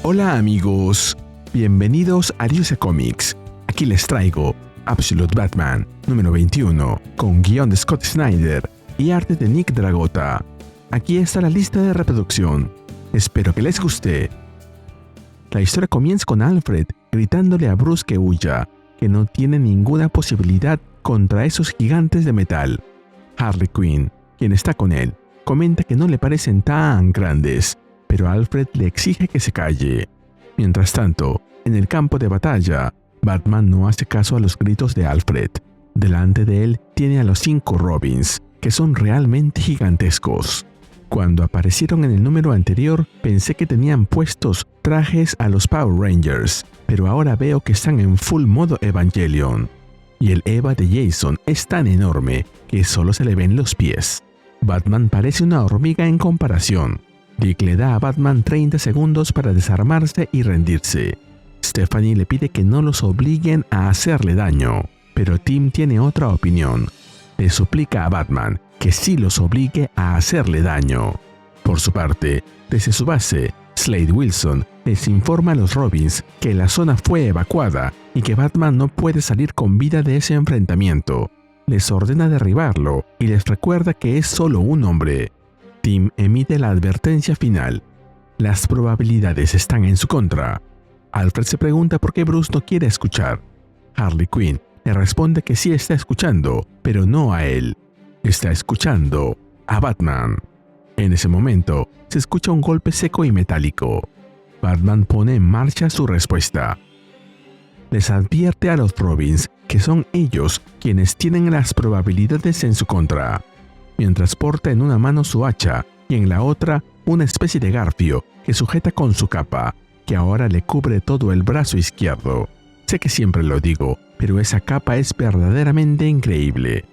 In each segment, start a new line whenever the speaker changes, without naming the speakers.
Hola amigos, bienvenidos a DC Comics. Aquí les traigo Absolute Batman número 21 con guión de Scott Snyder y arte de Nick Dragotta. Aquí está la lista de reproducción. Espero que les guste. La historia comienza con Alfred gritándole a Bruce que huya, que no tiene ninguna posibilidad contra esos gigantes de metal. Harley Quinn, quien está con él, comenta que no le parecen tan grandes, pero Alfred le exige que se calle. Mientras tanto, en el campo de batalla, Batman no hace caso a los gritos de Alfred. Delante de él tiene a los 5 Robins, que son realmente gigantescos. Cuando aparecieron en el número anterior, pensé que tenían puestos trajes a los Power Rangers, pero ahora veo que están en full modo Evangelion. Y el Eva de Jason es tan enorme que solo se le ven los pies. Batman parece una hormiga en comparación. Dick le da a Batman 30 segundos para desarmarse y rendirse. Stephanie le pide que no los obliguen a hacerle daño, pero Tim tiene otra opinión. Le suplica a Batman que sí los obligue a hacerle daño. Por su parte, desde su base, Slade Wilson les informa a los Robins que la zona fue evacuada y que Batman no puede salir con vida de ese enfrentamiento. Les ordena derribarlo y les recuerda que es solo un hombre. Tim emite la advertencia final. Las probabilidades están en su contra. Alfred se pregunta por qué Bruce no quiere escuchar. Harley Quinn le responde que sí está escuchando, pero no a él. Está escuchando a Batman. En ese momento, se escucha un golpe seco y metálico. Batman pone en marcha su respuesta. Les advierte a los Robins que son ellos quienes tienen las probabilidades en su contra. Mientras porta en una mano su hacha y en la otra una especie de garfio que sujeta con su capa, que ahora le cubre todo el brazo izquierdo. Sé que siempre lo digo, pero esa capa es verdaderamente increíble.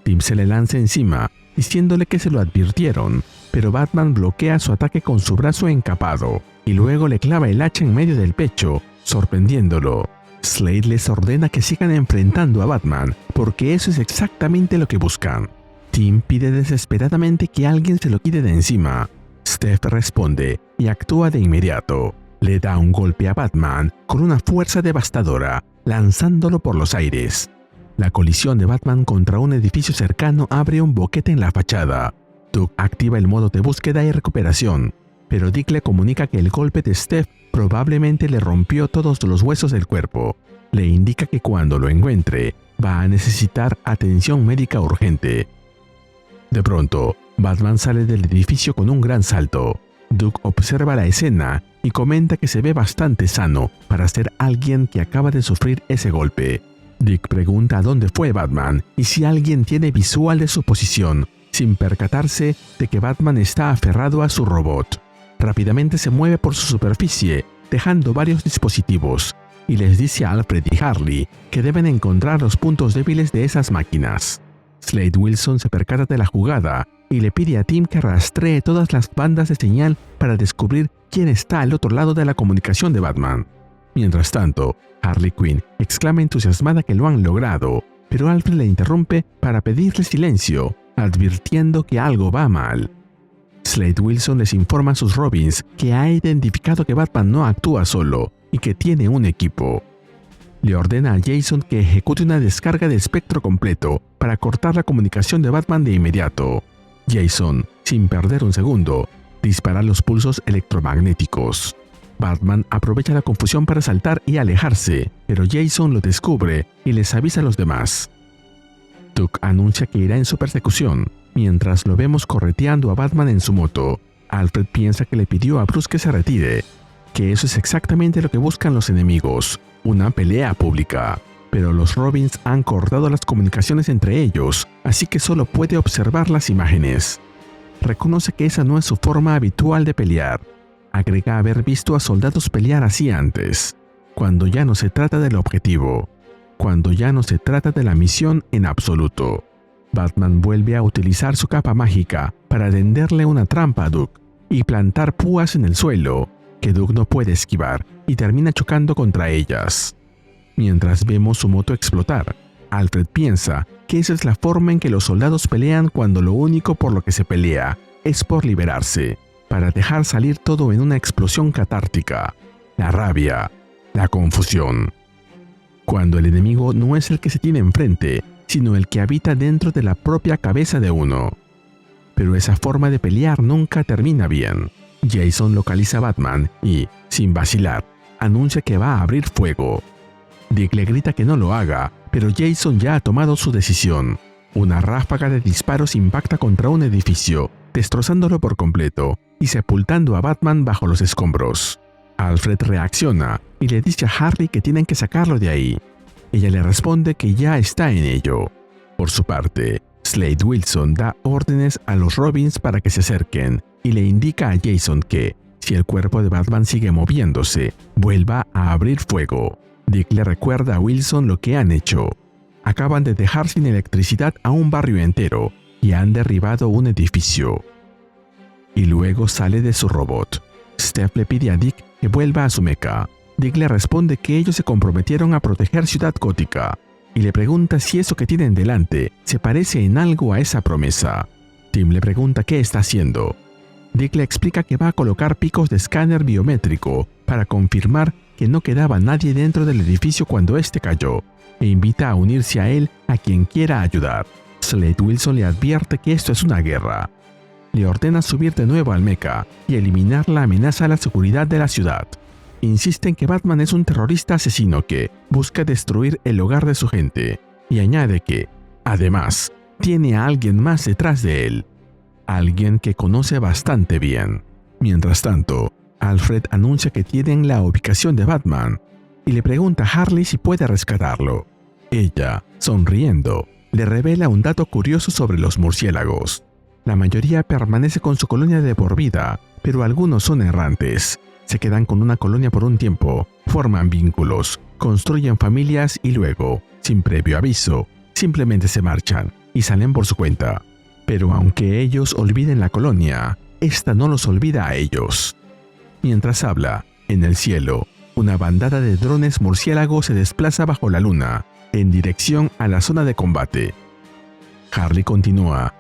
Tim se le lanza encima, diciéndole que se lo advirtieron, pero Batman bloquea su ataque con su brazo encapado y luego le clava el hacha en medio del pecho, sorprendiéndolo. Slade les ordena que sigan enfrentando a Batman, porque eso es exactamente lo que buscan. Tim pide desesperadamente que alguien se lo quite de encima. Steph responde y actúa de inmediato. Le da un golpe a Batman con una fuerza devastadora, lanzándolo por los aires. La colisión de Batman contra un edificio cercano abre un boquete en la fachada. Doug activa el modo de búsqueda y recuperación, pero Dick le comunica que el golpe de Steph probablemente le rompió todos los huesos del cuerpo. Le indica que cuando lo encuentre, va a necesitar atención médica urgente. De pronto, Batman sale del edificio con un gran salto. Doug observa la escena y comenta que se ve bastante sano para ser alguien que acaba de sufrir ese golpe. Dick pregunta a dónde fue Batman y si alguien tiene visual de su posición, sin percatarse de que Batman está aferrado a su robot. Rápidamente se mueve por su superficie, dejando varios dispositivos, y les dice a Alfred y Harley que deben encontrar los puntos débiles de esas máquinas. Slade Wilson se percata de la jugada y le pide a Tim que rastree todas las bandas de señal para descubrir quién está al otro lado de la comunicación de Batman. Mientras tanto, Harley Quinn exclama entusiasmada que lo han logrado, pero Alfred le interrumpe para pedirle silencio, advirtiendo que algo va mal. Slade Wilson les informa a sus Robins que ha identificado que Batman no actúa solo y que tiene un equipo. Le ordena a Jason que ejecute una descarga de espectro completo para cortar la comunicación de Batman de inmediato. Jason, sin perder un segundo, dispara los pulsos electromagnéticos. Batman aprovecha la confusión para saltar y alejarse, pero Jason lo descubre y les avisa a los demás. Doug anuncia que irá en su persecución, mientras lo vemos correteando a Batman en su moto. Alfred piensa que le pidió a Bruce que se retire, que eso es exactamente lo que buscan los enemigos, una pelea pública. Pero los Robins han cortado las comunicaciones entre ellos, así que solo puede observar las imágenes. Reconoce que esa no es su forma habitual de pelear. Agrega haber visto a soldados pelear así antes, cuando ya no se trata del objetivo, cuando ya no se trata de la misión en absoluto. Batman vuelve a utilizar su capa mágica para tenderle una trampa a Doug y plantar púas en el suelo, que Doug no puede esquivar y termina chocando contra ellas. Mientras vemos su moto explotar, Alfred piensa que esa es la forma en que los soldados pelean cuando lo único por lo que se pelea es por liberarse. para dejar salir todo en una explosión catártica: la rabia, la confusión. Cuando el enemigo no es el que se tiene enfrente, sino el que habita dentro de la propia cabeza de uno. Pero esa forma de pelear nunca termina bien. Jason localiza a Batman y, sin vacilar, anuncia que va a abrir fuego. Dick le grita que no lo haga, pero Jason ya ha tomado su decisión. Una ráfaga de disparos impacta contra un edificio, destrozándolo por completo y sepultando a Batman bajo los escombros. Alfred reacciona y le dice a Harley que tienen que sacarlo de ahí. Ella le responde que ya está en ello. Por su parte, Slade Wilson da órdenes a los Robins para que se acerquen y le indica a Jason que, si el cuerpo de Batman sigue moviéndose, vuelva a abrir fuego. Dick le recuerda a Wilson lo que han hecho. Acaban de dejar sin electricidad a un barrio entero y han derribado un edificio. Y luego sale de su robot. Steph le pide a Dick que vuelva a su mecha. Dick le responde que ellos se comprometieron a proteger Ciudad Gótica y le pregunta si eso que tienen delante se parece en algo a esa promesa. Tim le pregunta qué está haciendo. Dick le explica que va a colocar picos de escáner biométrico para confirmar que no quedaba nadie dentro del edificio cuando este cayó, e invita a unirse a él a quien quiera ayudar. Slade Wilson le advierte que esto es una guerra. Le ordena subir de nuevo al mecha y eliminar la amenaza a la seguridad de la ciudad. Insiste en que Batman es un terrorista asesino que busca destruir el hogar de su gente, y añade que, además, tiene a alguien más detrás de él. Alguien que conoce bastante bien. Mientras tanto, Alfred anuncia que tienen la ubicación de Batman y le pregunta a Harley si puede rescatarlo. Ella, sonriendo, le revela un dato curioso sobre los murciélagos. La mayoría permanece con su colonia de por vida, pero algunos son errantes. Se quedan con una colonia por un tiempo, forman vínculos, construyen familias y luego, sin previo aviso, simplemente se marchan y salen por su cuenta. Pero aunque ellos olviden la colonia, esta no los olvida a ellos. Mientras habla, en el cielo, una bandada de drones murciélagos se desplaza bajo la luna, en dirección a la zona de combate. Harley continúa.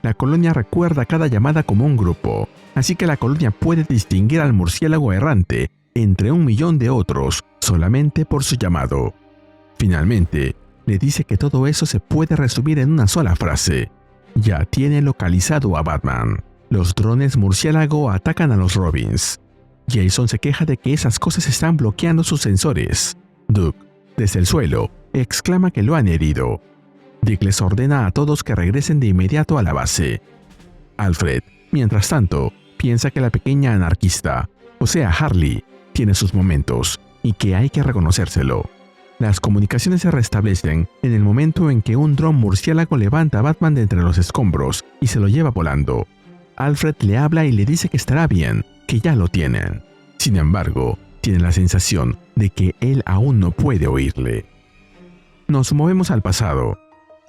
La colonia recuerda cada llamada como un grupo, así que la colonia puede distinguir al murciélago errante entre 1.000.000 de otros solamente por su llamado. Finalmente, le dice que todo eso se puede resumir en una sola frase. Ya tiene localizado a Batman. Los drones murciélago atacan a los Robins. Jason se queja de que esas cosas están bloqueando sus sensores. Duke, desde el suelo, exclama que lo han herido. Dick les ordena a todos que regresen de inmediato a la base. Alfred, mientras tanto, piensa que la pequeña anarquista, o sea Harley, tiene sus momentos y que hay que reconocérselo. Las comunicaciones se restablecen en el momento en que un dron murciélago levanta a Batman de entre los escombros y se lo lleva volando. Alfred le habla y le dice que estará bien, que ya lo tienen. Sin embargo, tiene la sensación de que él aún no puede oírle. Nos movemos al pasado.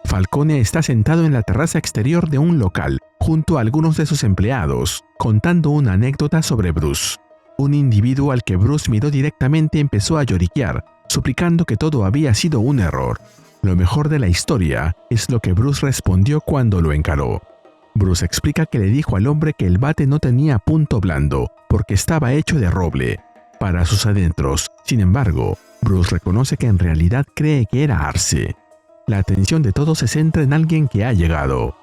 Falcone está sentado en la terraza exterior de un local junto a algunos de sus empleados, contando una anécdota sobre Bruce. Un individuo al que Bruce miró directamente empezó a lloriquear, suplicando que todo había sido un error. Lo mejor de la historia es lo que Bruce respondió cuando lo encaró. Bruce explica que le dijo al hombre que el bate no tenía punto blando porque estaba hecho de roble para sus adentros. Sin embargo, Bruce reconoce que en realidad cree que era Arce. La atención de todos se centra en alguien que ha llegado.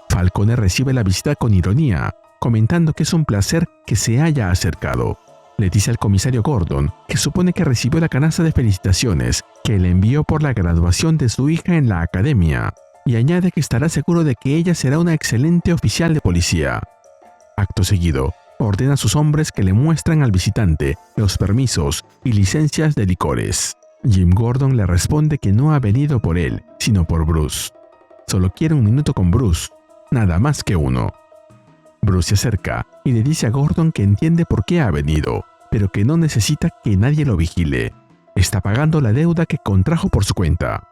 Falcone recibe la visita con ironía, comentando que es un placer que se haya acercado. Le dice al comisario Gordon que supone que recibió la canasta de felicitaciones que le envió por la graduación de su hija en la academia, y añade que estará seguro de que ella será una excelente oficial de policía. Acto seguido, ordena a sus hombres que le muestren al visitante los permisos y licencias de licores. Jim Gordon le responde que no ha venido por él, sino por Bruce. Solo quiere un minuto con Bruce, nada más que uno. Bruce se acerca y le dice a Gordon que entiende por qué ha venido, pero que no necesita que nadie lo vigile. Está pagando la deuda que contrajo por su cuenta.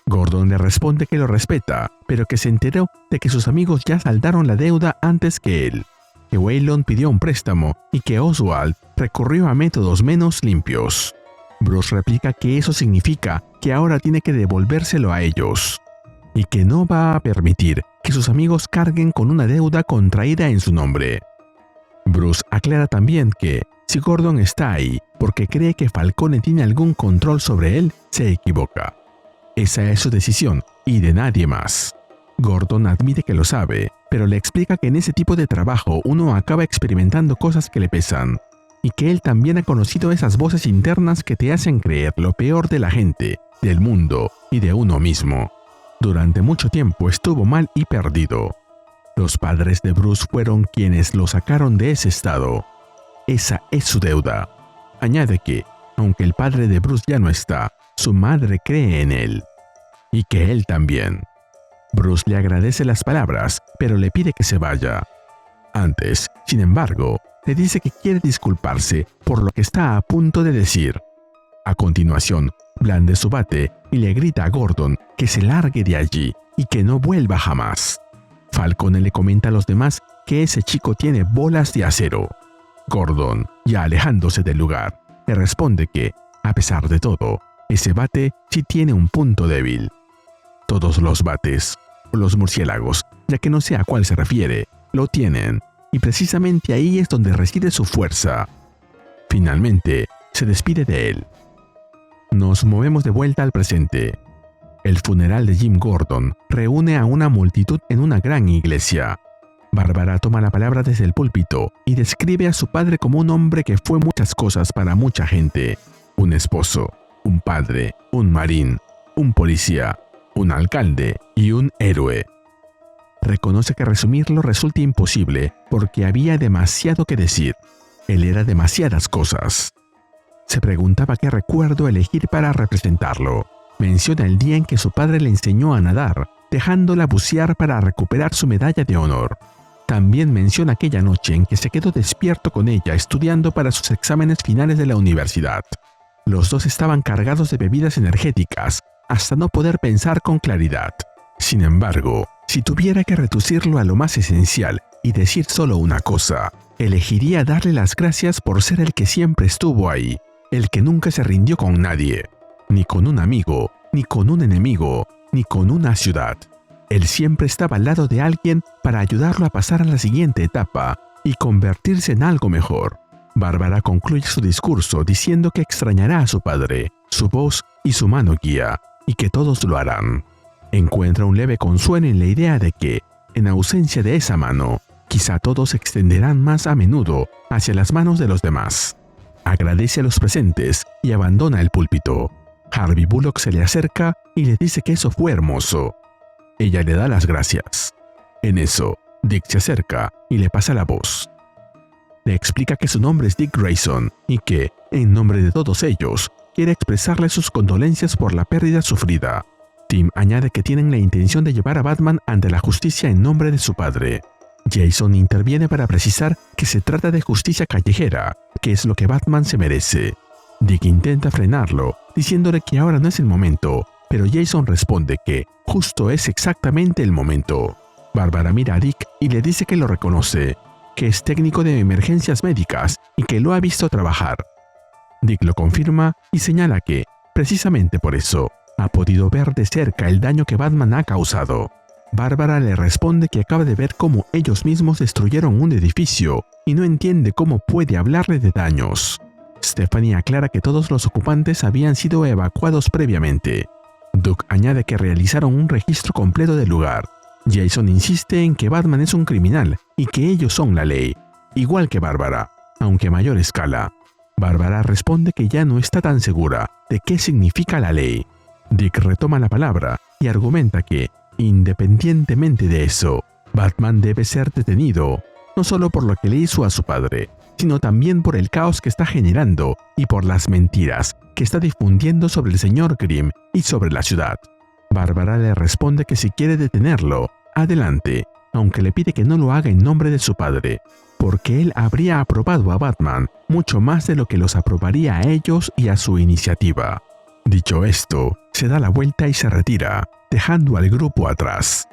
Gordon le responde que lo respeta, pero que se enteró de que sus amigos ya saldaron la deuda antes que él, que Waylon pidió un préstamo y que Oswald recurrió a métodos menos limpios. Bruce replica que eso significa que ahora tiene que devolvérselo a ellos, y que no va a permitir que sus amigos carguen con una deuda contraída en su nombre. Bruce aclara también que, si Gordon está ahí porque cree que Falcone tiene algún control sobre él, se equivoca. Esa es su decisión y de nadie más. Gordon admite que lo sabe, pero le explica que en ese tipo de trabajo uno acaba experimentando cosas que le pesan, y que él también ha conocido esas voces internas que te hacen creer lo peor de la gente, del mundo y de uno mismo. Durante mucho tiempo estuvo mal y perdido. Los padres de Bruce fueron quienes lo sacaron de ese estado. Esa es su deuda. Añade que, aunque el padre de Bruce ya no está, su madre cree en él. Y que él también. Bruce le agradece las palabras, pero le pide que se vaya. Antes, sin embargo, le dice que quiere disculparse por lo que está a punto de decir. A continuación, blande su bate y le grita a Gordon que se largue de allí y que no vuelva jamás. Falcone le comenta a los demás que ese chico tiene bolas de acero. Gordon, ya alejándose del lugar, le responde que, a pesar de todo, ese bate sí tiene un punto débil. Todos los bates, o los murciélagos, ya que no sé a cuál se refiere, lo tienen, y precisamente ahí es donde reside su fuerza. Finalmente, se despide de él. Nos movemos de vuelta al presente. El funeral de Jim Gordon reúne a una multitud en una gran iglesia. Bárbara toma la palabra desde el púlpito y describe a su padre como un hombre que fue muchas cosas para mucha gente. Un esposo, un padre, un marín, un policía, un alcalde y un héroe. Reconoce que resumirlo resulta imposible porque había demasiado que decir. Él era demasiadas cosas. Se preguntaba qué recuerdo elegir para representarlo. Menciona el día en que su padre le enseñó a nadar, dejándola bucear para recuperar su medalla de honor. También menciona aquella noche en que se quedó despierto con ella estudiando para sus exámenes finales de la universidad. Los dos estaban cargados de bebidas energéticas, hasta no poder pensar con claridad. Sin embargo, si tuviera que reducirlo a lo más esencial y decir solo una cosa, elegiría darle las gracias por ser el que siempre estuvo ahí, el que nunca se rindió con nadie, ni con un amigo, ni con un enemigo, ni con una ciudad. Él siempre estaba al lado de alguien para ayudarlo a pasar a la siguiente etapa y convertirse en algo mejor. Bárbara concluye su discurso diciendo que extrañará a su padre, su voz y su mano guía, y que todos lo harán. Encuentra un leve consuelo en la idea de que, en ausencia de esa mano, quizá todos se extenderán más a menudo hacia las manos de los demás. Agradece a los presentes y abandona el púlpito. Harvey Bullock se le acerca y le dice que eso fue hermoso. Ella le da las gracias. En eso, Dick se acerca y le pasa la voz. Le explica que su nombre es Dick Grayson y que, en nombre de todos ellos, quiere expresarle sus condolencias por la pérdida sufrida. Tim añade que tienen la intención de llevar a Batman ante la justicia en nombre de su padre. Jason interviene para precisar que se trata de justicia callejera, que es lo que Batman se merece. Dick intenta frenarlo, diciéndole que ahora no es el momento, pero Jason responde que justo es exactamente el momento. Bárbara mira a Dick y le dice que lo reconoce, que es técnico de emergencias médicas y que lo ha visto trabajar. Dick lo confirma y señala que, precisamente por eso, ha podido ver de cerca el daño que Batman ha causado. Bárbara le responde que acaba de ver cómo ellos mismos destruyeron un edificio y no entiende cómo puede hablarle de daños. Stephanie aclara que todos los ocupantes habían sido evacuados previamente. Duke añade que realizaron un registro completo del lugar. Jason insiste en que Batman es un criminal y que ellos son la ley, igual que Bárbara, aunque a mayor escala. Bárbara responde que ya no está tan segura de qué significa la ley. Dick retoma la palabra y argumenta que, independientemente de eso, Batman debe ser detenido, no solo por lo que le hizo a su padre, sino también por el caos que está generando y por las mentiras que está difundiendo sobre el señor Grimm y sobre la ciudad. Bárbara le responde que si quiere detenerlo, adelante, aunque le pide que no lo haga en nombre de su padre, porque él habría aprobado a Batman mucho más de lo que los aprobaría a ellos y a su iniciativa. Dicho esto, se da la vuelta y se retira, dejando al grupo atrás,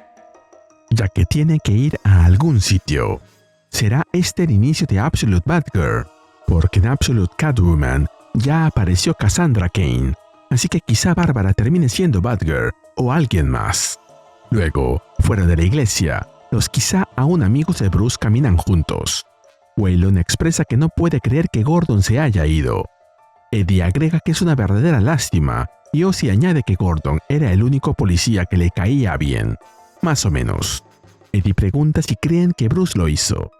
ya que tiene que ir a algún sitio. ¿Será este el inicio de Absolute Batgirl? Porque en Absolute Catwoman ya apareció Cassandra Cain, así que quizá Bárbara termine siendo Batgirl o alguien más. Luego, fuera de la iglesia, los quizá aún amigos de Bruce caminan juntos. Waylon expresa que no puede creer que Gordon se haya ido. Eddie agrega que es una verdadera lástima y Ozzy añade que Gordon era el único policía que le caía bien. Más o menos. Eddie pregunta si creen que Bruce lo hizo.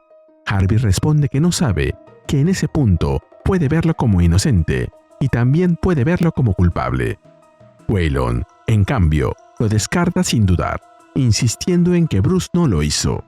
Harvey responde que no sabe, que en ese punto puede verlo como inocente y también puede verlo como culpable. Waylon, en cambio, lo descarta sin dudar, insistiendo en que Bruce no lo hizo.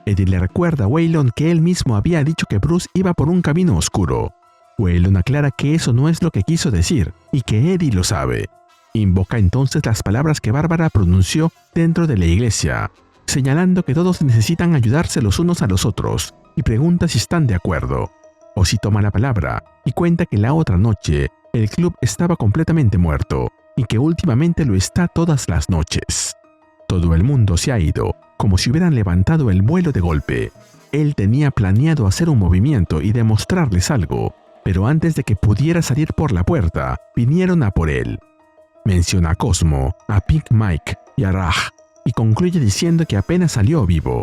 Eddie le recuerda a Waylon que él mismo había dicho que Bruce iba por un camino oscuro. Waylon aclara que eso no es lo que quiso decir y que Eddie lo sabe. Invoca entonces las palabras que Bárbara pronunció dentro de la iglesia, señalando que todos necesitan ayudarse los unos a los otros, y pregunta si están de acuerdo. Ozzy toma la palabra y cuenta que la otra noche el club estaba completamente muerto y que últimamente lo está todas las noches. Todo el mundo se ha ido, como si hubieran levantado el vuelo de golpe. Él tenía planeado hacer un movimiento y demostrarles algo, pero antes de que pudiera salir por la puerta, vinieron a por él. Menciona a Cosmo, a Pink Mike y a Raj, y concluye diciendo que apenas salió vivo.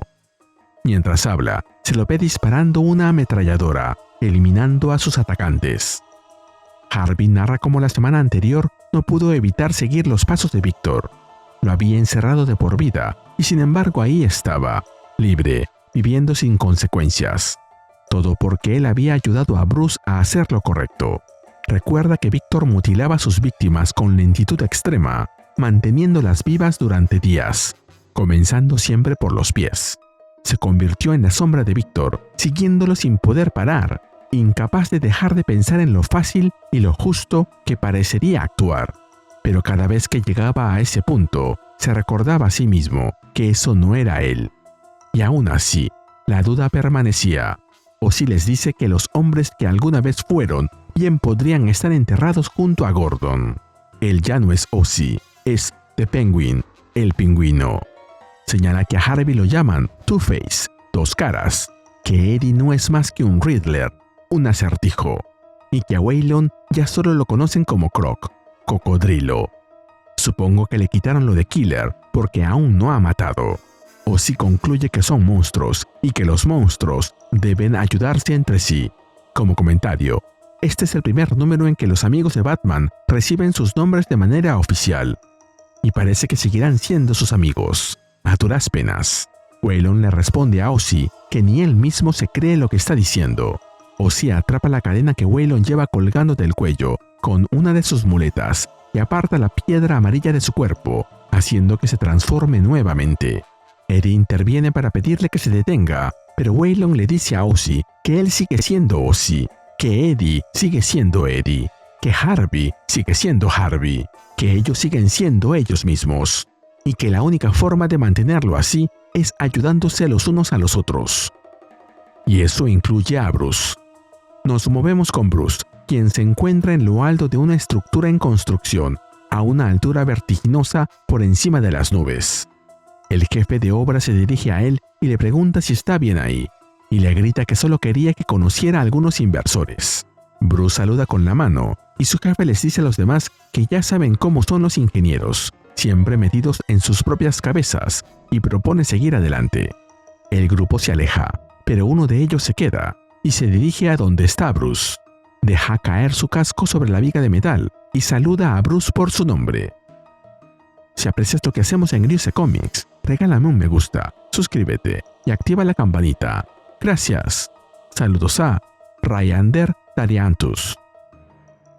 Mientras habla, se lo ve disparando una ametralladora, eliminando a sus atacantes. Harvey narra cómo la semana anterior no pudo evitar seguir los pasos de Victor. Lo había encerrado de por vida, y sin embargo ahí estaba, libre, viviendo sin consecuencias. Todo porque él había ayudado a Bruce a hacer lo correcto. Recuerda que Victor mutilaba a sus víctimas con lentitud extrema, manteniéndolas vivas durante días, comenzando siempre por los pies. Se convirtió en la sombra de Victor, siguiéndolo sin poder parar, incapaz de dejar de pensar en lo fácil y lo justo que parecería actuar. Pero cada vez que llegaba a ese punto, se recordaba a sí mismo que eso no era él. Y aún así, la duda permanecía. Ozzy les dice que los hombres que alguna vez fueron bien podrían estar enterrados junto a Gordon. Él ya no es Ozzy, es The Penguin, el pingüino. Señala que a Harvey lo llaman Two-Face, dos caras, que Eddie no es más que un Riddler, un acertijo, y que a Waylon ya solo lo conocen como Croc, cocodrilo. Supongo que le quitaron lo de Killer porque aún no ha matado. Ozzy concluye que son monstruos y que los monstruos deben ayudarse entre sí. Como comentario, este es el primer número en que los amigos de Batman reciben sus nombres de manera oficial. Y parece que seguirán siendo sus amigos, a duras penas. Waylon le responde a Ozzy que ni él mismo se cree lo que está diciendo. Ozzy atrapa la cadena que Waylon lleva colgando del cuello con una de sus muletas y aparta la piedra amarilla de su cuerpo, haciendo que se transforme nuevamente. Eddie interviene para pedirle que se detenga, pero Waylon le dice a Ozzy que él sigue siendo Ozzy, que Eddie sigue siendo Eddie, que Harvey sigue siendo Harvey, que ellos siguen siendo ellos mismos, y que la única forma de mantenerlo así es ayudándose los unos a los otros. Y eso incluye a Bruce. Nos movemos con Bruce, quien se encuentra en lo alto de una estructura en construcción, a una altura vertiginosa por encima de las nubes. El jefe de obra se dirige a él y le pregunta si está bien ahí, y le grita que solo quería que conociera a algunos inversores. Bruce saluda con la mano, y su jefe les dice a los demás que ya saben cómo son los ingenieros, siempre metidos en sus propias cabezas, y propone seguir adelante. El grupo se aleja, pero uno de ellos se queda, y se dirige a donde está Bruce. Deja caer su casco sobre la viga de metal, y saluda a Bruce por su nombre. Si aprecias lo que hacemos en Griuse Comics, regálame un me gusta, suscríbete y activa la campanita. Gracias. Saludos a Ryander Dariantus.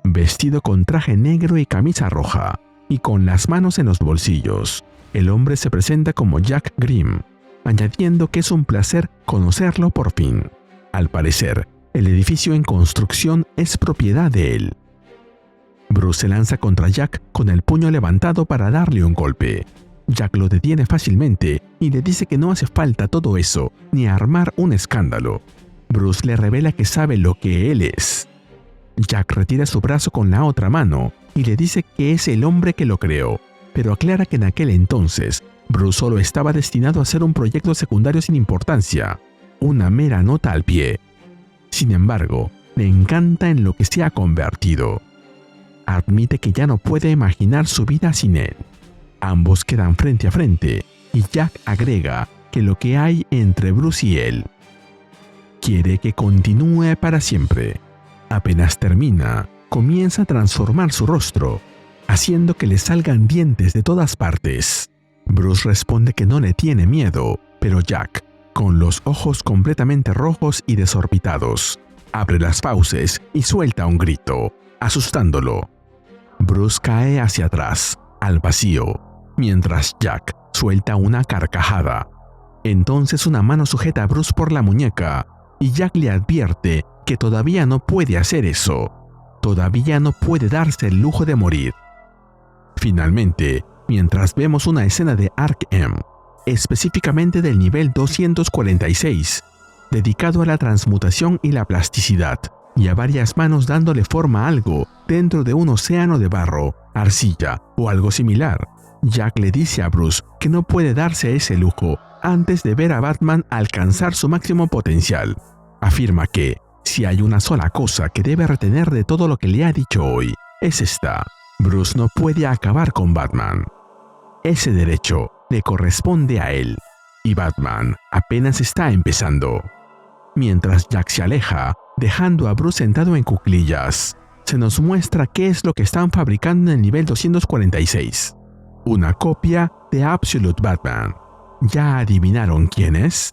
Vestido con traje negro y camisa roja, y con las manos en los bolsillos, el hombre se presenta como Jack Grimm, añadiendo que es un placer conocerlo por fin. Al parecer, el edificio en construcción es propiedad de él. Bruce se lanza contra Jack con el puño levantado para darle un golpe. Jack lo detiene fácilmente y le dice que no hace falta todo eso, ni armar un escándalo. Bruce le revela que sabe lo que él es. Jack retira su brazo con la otra mano y le dice que es el hombre que lo creó, pero aclara que en aquel entonces, Bruce solo estaba destinado a ser un proyecto secundario sin importancia, una mera nota al pie. Sin embargo, le encanta en lo que se ha convertido. Admite que ya no puede imaginar su vida sin él. Ambos quedan frente a frente y Jack agrega que lo que hay entre Bruce y él. quiere que continúe para siempre. Apenas termina, comienza a transformar su rostro, haciendo que le salgan dientes de todas partes. Bruce responde que no le tiene miedo, pero Jack, con los ojos completamente rojos y desorbitados, abre las fauces y suelta un grito, asustándolo. Bruce cae hacia atrás, al vacío, mientras Jack suelta una carcajada. Entonces una mano sujeta a Bruce por la muñeca y Jack le advierte que todavía no puede hacer eso. Todavía no puede darse el lujo de morir. Finalmente, mientras vemos una escena de Arkham, específicamente del nivel 246, dedicado a la transmutación y la plasticidad, y a varias manos dándole forma a algo dentro de un océano de barro, arcilla o algo similar, Jack le dice a Bruce que no puede darse ese lujo antes de ver a Batman alcanzar su máximo potencial. Afirma que, si hay una sola cosa que debe retener de todo lo que le ha dicho hoy, es esta: Bruce no puede acabar con Batman. Ese derecho le corresponde a él, y Batman apenas está empezando. Mientras Jack se aleja, dejando a Bruce sentado en cuclillas, se nos muestra qué es lo que están fabricando en el nivel 246. Una copia de Absolute Batman. ¿Ya adivinaron quién es?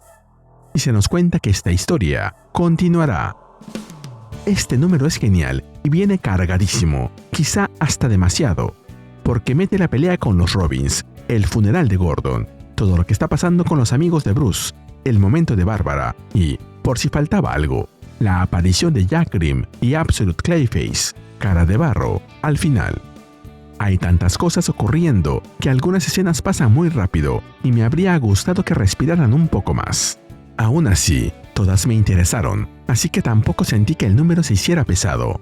Y se nos cuenta que esta historia continuará. Este número es genial y viene cargadísimo, quizá hasta demasiado, porque mete la pelea con los Robins, el funeral de Gordon, todo lo que está pasando con los amigos de Bruce, el momento de Bárbara y, por si faltaba algo, la aparición de Jack Grimm y Absolute Clayface, cara de barro, al final. Hay tantas cosas ocurriendo que algunas escenas pasan muy rápido y me habría gustado que respiraran un poco más. Aún así, todas me interesaron, así que tampoco sentí que el número se hiciera pesado.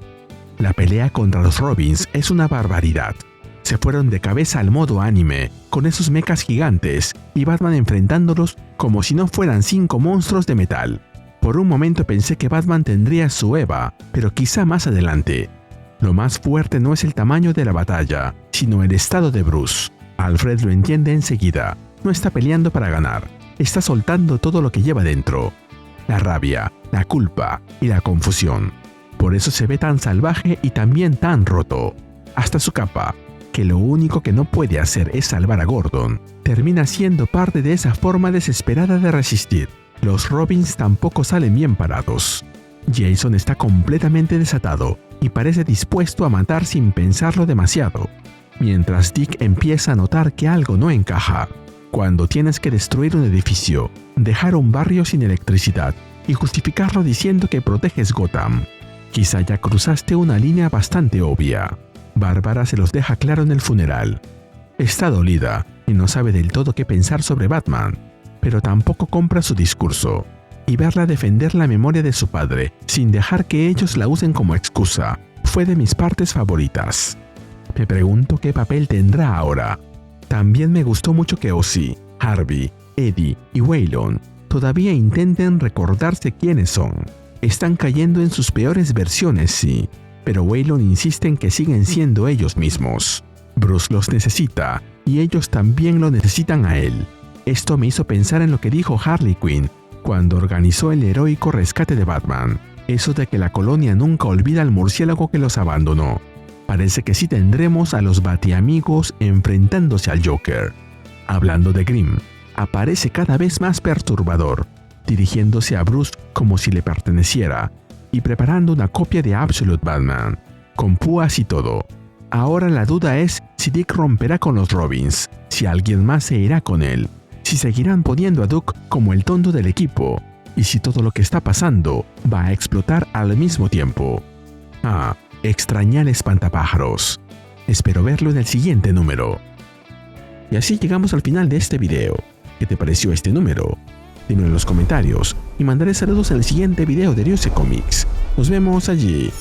La pelea contra los Robins es una barbaridad. Se fueron de cabeza al modo anime, con esos mechas gigantes, y Batman enfrentándolos como si no fueran 5 monstruos de metal. Por un momento pensé que Batman tendría su Eva, pero quizá más adelante. Lo más fuerte no es el tamaño de la batalla, sino el estado de Bruce. Alfred lo entiende enseguida. No está peleando para ganar. Está soltando todo lo que lleva dentro. La rabia, la culpa y la confusión. Por eso se ve tan salvaje y también tan roto. Hasta su capa, que lo único que no puede hacer es salvar a Gordon, termina siendo parte de esa forma desesperada de resistir. Los Robins tampoco salen bien parados. Jason está completamente desatado y parece dispuesto a matar sin pensarlo demasiado, mientras Dick empieza a notar que algo no encaja. Cuando tienes que destruir un edificio, dejar un barrio sin electricidad y justificarlo diciendo que proteges Gotham, quizá ya cruzaste una línea bastante obvia. Bárbara se los deja claro en el funeral. Está dolida y no sabe del todo qué pensar sobre Batman, pero tampoco compra su discurso. Y verla defender la memoria de su padre sin dejar que ellos la usen como excusa fue de mis partes favoritas. Me pregunto qué papel tendrá ahora. También me gustó mucho que Ozzy, Harvey, Eddie y Waylon todavía intenten recordarse quiénes son. Están cayendo en sus peores versiones, sí, pero Waylon insiste en que siguen siendo ellos mismos. Bruce los necesita y ellos también lo necesitan a él. Esto me hizo pensar en lo que dijo Harley Quinn cuando organizó el heroico rescate de Batman. Eso de que la colonia nunca olvida al murciélago que los abandonó. Parece que sí tendremos a los Batiamigos enfrentándose al Joker. Hablando de Grimm, aparece cada vez más perturbador, dirigiéndose a Bruce como si le perteneciera y preparando una copia de Absolute Batman, con púas y todo. Ahora la duda es si Dick romperá con los Robins, si alguien más se irá con él, si seguirán poniendo a Duke como el tonto del equipo, y si todo lo que está pasando va a explotar al mismo tiempo. Extrañar espantapájaros. Espero verlo en el siguiente número. Y así llegamos al final de este video. ¿Qué te pareció este número? Dímelo en los comentarios y mandaré saludos en el siguiente video de Ariuse Comics. Nos vemos allí.